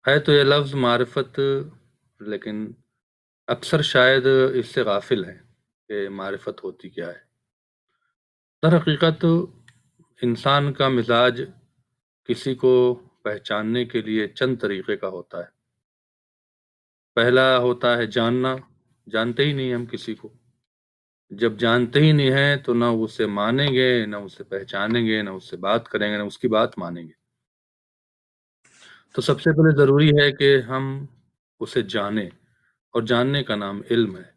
ہے تو یہ لفظ معرفت، لیکن اکثر شاید اس سے غافل ہیں کہ معرفت ہوتی کیا ہے۔ در حقیقت انسان کا مزاج کسی کو پہچاننے کے لیے چند طریقے کا ہوتا ہے۔ پہلا ہوتا ہے جاننا، جانتے ہی نہیں ہم کسی کو۔ جب جانتے ہی نہیں ہیں تو نہ اسے مانیں گے، نہ اسے پہچانیں گے، نہ اس سے بات کریں گے، نہ اس کی بات مانیں گے۔ تو سب سے پہلے ضروری ہے کہ ہم اسے جانیں، اور جاننے کا نام علم ہے۔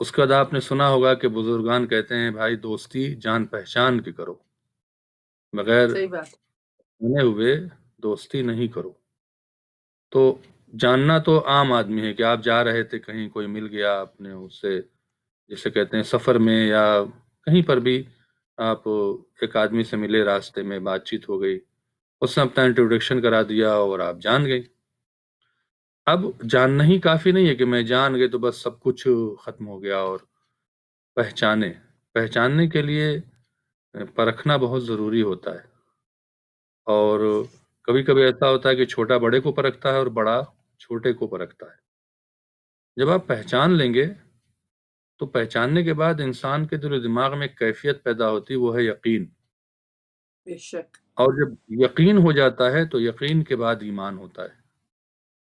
اس کے بعد آپ نے سنا ہوگا کہ بزرگان کہتے ہیں بھائی دوستی جان پہچان کے کرو، بغیر صحیح بات جانے ہوئے دوستی نہیں کرو۔ تو جاننا تو عام آدمی ہے کہ آپ جا رہے تھے کہیں، کوئی مل گیا، آپ نے اس سے جسے کہتے ہیں سفر میں یا کہیں پر بھی آپ ایک آدمی سے ملے، راستے میں بات چیت ہو گئی، اس نے اپنا انٹروڈکشن کرا دیا اور آپ جان گئے۔ اب جاننا ہی کافی نہیں ہے کہ میں جان گئے تو بس سب کچھ ختم ہو گیا، اور پہچاننے کے لیے پرکھنا بہت ضروری ہوتا ہے۔ اور کبھی کبھی ایسا ہوتا ہے کہ چھوٹا بڑے کو پرکھتا ہے اور بڑا چھوٹے کو پرکھتا ہے۔ جب آپ پہچان لیں گے تو پہچاننے کے بعد انسان کے دل و دماغ میں ایک کیفیت پیدا ہوتی، وہ ہے یقین۔ بے شک اور جب یقین ہو جاتا ہے تو یقین کے بعد ایمان ہوتا ہے،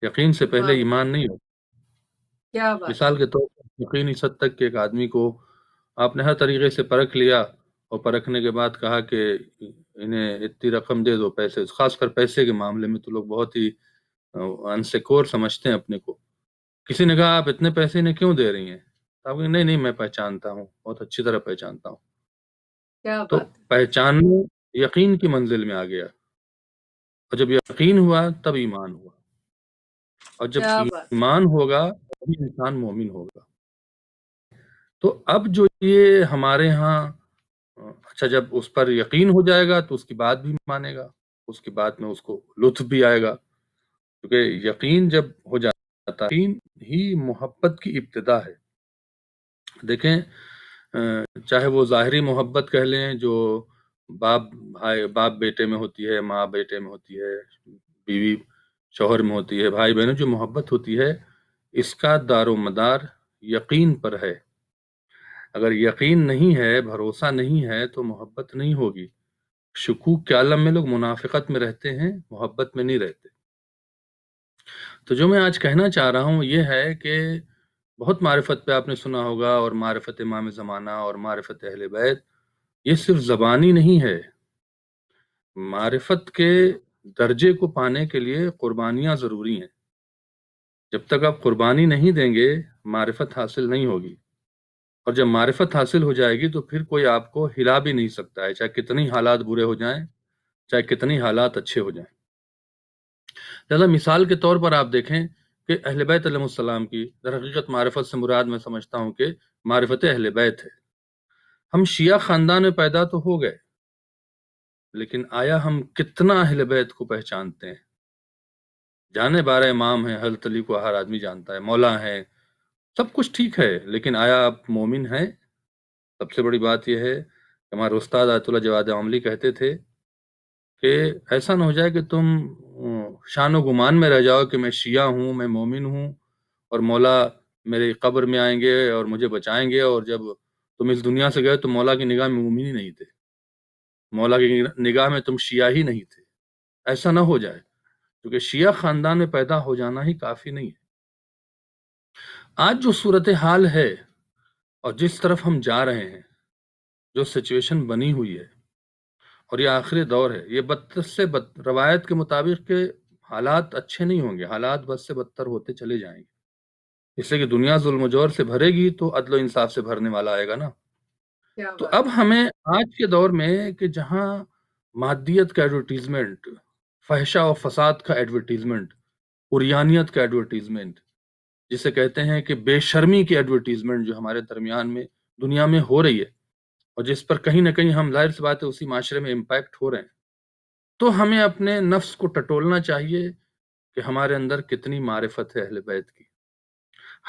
یقین سے پہلے واہ ایمان نہیں ہوتا۔ کیا بات مثال کے طور پر یقین اس حد تک کہ ایک آدمی کو آپ نے ہر طریقے سے پرکھ لیا، اور پرکھنے کے بعد کہا کہ انہیں اتنی رقم دے دو، پیسے، خاص کر پیسے کے معاملے میں تو لوگ بہت ہی انسیکور سمجھتے ہیں اپنے کو۔ کسی نے کہا آپ اتنے پیسے انہیں کیوں دے رہی ہیں؟ آپ کہیں نہیں میں پہچانتا ہوں، بہت اچھی طرح پہچانتا ہوں۔ کیا تو بات پہچاننا یقین کی منزل میں آ گیا، اور جب یقین ہوا تب ایمان ہوا، اور جب کیا بات ایمان ہوگا تبھی انسان مومن ہوگا۔ تو اب جو یہ ہمارے ہاں اچھا، جب اس پر یقین ہو جائے گا تو اس کی بات بھی مانے گا، اس کی بات میں اس کو لطف بھی آئے گا، کیونکہ یقین جب ہو جاتا ہے، یقین ہی محبت کی ابتدا ہے۔ دیکھیں چاہے وہ ظاہری محبت کہہ لیں جو باپ بیٹے میں ہوتی ہے، ماں بیٹے میں ہوتی ہے، بیوی شوہر میں ہوتی ہے، بھائی بہنوں، جو محبت ہوتی ہے اس کا دار و مدار یقین پر ہے۔ اگر یقین نہیں ہے، بھروسہ نہیں ہے تو محبت نہیں ہوگی۔ شکوک کے عالم میں لوگ منافقت میں رہتے ہیں، محبت میں نہیں رہتے۔ تو جو میں آج کہنا چاہ رہا ہوں یہ ہے کہ بہت معرفت پہ آپ نے سنا ہوگا، اور معرفت امام زمانہ اور معرفت اہل بیت، یہ صرف زبانی نہیں ہے۔ معرفت کے درجے کو پانے کے لیے قربانیاں ضروری ہیں۔ جب تک آپ قربانی نہیں دیں گے معرفت حاصل نہیں ہوگی، اور جب معرفت حاصل ہو جائے گی تو پھر کوئی آپ کو ہلا بھی نہیں سکتا ہے، چاہے کتنی حالات برے ہو جائیں، چاہے کتنی حالات اچھے ہو جائیں۔ لہذا مثال کے طور پر آپ دیکھیں کہ اہل بیت علیہ السلام کی در حقیقت معرفت سے مراد میں سمجھتا ہوں کہ معرفت اہل بیت ہے۔ ہم شیعہ خاندان میں پیدا تو ہو گئے، لیکن آیا ہم کتنا اہل بیت کو پہچانتے ہیں؟ جانے 12 امام ہیں، حضرت علی کو ہر آدمی جانتا ہے، مولا ہیں، سب کچھ ٹھیک ہے، لیکن آیا آپ مومن ہیں؟ سب سے بڑی بات یہ ہے کہ ہمارے استاد آیت اللہ جواد عملی کہتے تھے کہ ایسا نہ ہو جائے کہ تم شان و گمان میں رہ جاؤ کہ میں شیعہ ہوں، میں مومن ہوں، اور مولا میرے قبر میں آئیں گے اور مجھے بچائیں گے، اور جب تم اس دنیا سے گئے تو مولا کی نگاہ میں مومن ہی نہیں تھے، مولا کی نگاہ میں تم شیعہ ہی نہیں تھے۔ ایسا نہ ہو جائے، کیونکہ شیعہ خاندان میں پیدا ہو جانا ہی کافی نہیں ہے۔ آج جو صورتحال ہے اور جس طرف ہم جا رہے ہیں، جو سچویشن بنی ہوئی ہے، اور یہ آخری دور ہے، یہ بدتر سے روایت کے مطابق کہ حالات اچھے نہیں ہوں گے، حالات بد سے بدتر ہوتے چلے جائیں گے، اس لیے کہ دنیا ظلم و جور سے بھرے گی تو عدل و انصاف سے بھرنے والا آئے گا نا۔ کیا تو بات اب ہمیں آج کے دور میں کہ جہاں مادیت کا ایڈورٹیزمنٹ، فحشہ و فساد کا ایڈورٹیزمنٹ، عریانیت کا ایڈورٹیزمنٹ، جسے کہتے ہیں کہ بے شرمی کی ایڈورٹیزمنٹ جو ہمارے درمیان میں دنیا میں ہو رہی ہے، اور جس پر کہیں نہ کہیں ہم ظاہر سی بات ہے اسی معاشرے میں امپیکٹ ہو رہے ہیں، تو ہمیں اپنے نفس کو ٹٹولنا چاہیے کہ ہمارے اندر کتنی معرفت ہے اہل بیت کی۔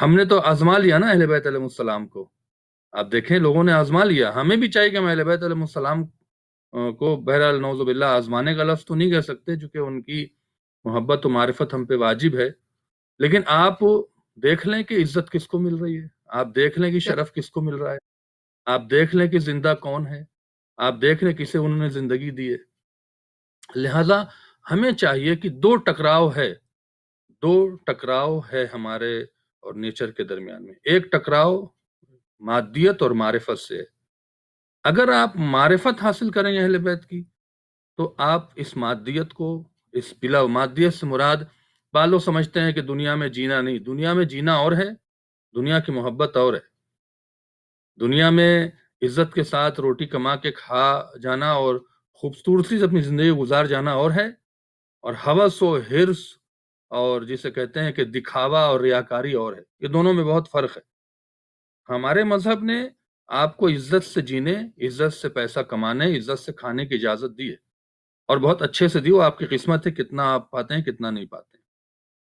ہم نے تو آزما لیا نا اہل بیت علیہ السلام کو، آپ دیکھیں لوگوں نے آزما لیا، ہمیں بھی چاہیے کہ ہم اہل بیت علیہ السلام کو بہرحال نعوذ باللہ آزمانے کا لفظ تو نہیں کہہ سکتے، چونکہ ان کی محبت و معرفت ہم پہ واجب ہے، لیکن آپ دیکھ لیں کہ عزت کس کو مل رہی ہے، آپ دیکھ لیں کہ شرف کس کو مل رہا ہے، آپ دیکھ لیں کہ زندہ کون ہے، آپ دیکھ لیں کسے انہوں نے زندگی دی ہے۔ لہذا ہمیں چاہیے کہ دو ٹکراؤ ہے ہمارے اور نیچر کے درمیان میں۔ ایک ٹکراؤ مادیت اور معرفت سے ہے۔ اگر آپ معرفت حاصل کریں اہل بیت کی تو آپ اس مادیت کو، اس بلا مادیت سے مراد بعض لوگ سمجھتے ہیں کہ دنیا میں جینا نہیں، دنیا میں جینا اور ہے، دنیا کی محبت اور ہے، دنیا میں عزت کے ساتھ روٹی کما کے کھا جانا اور خوبصورتی سے اپنی زندگی گزار جانا اور ہے، اور ہوس و حرص اور جسے کہتے ہیں کہ دکھاوا اور ریاکاری اور ہے۔ یہ دونوں میں بہت فرق ہے۔ ہمارے مذہب نے آپ کو عزت سے جینے، عزت سے پیسہ کمانے، عزت سے کھانے کی اجازت دی ہے، اور بہت اچھے سے دی، وہ آپ کی قسمت ہے، کتنا آپ پاتے ہیں کتنا نہیں پاتے ہیں۔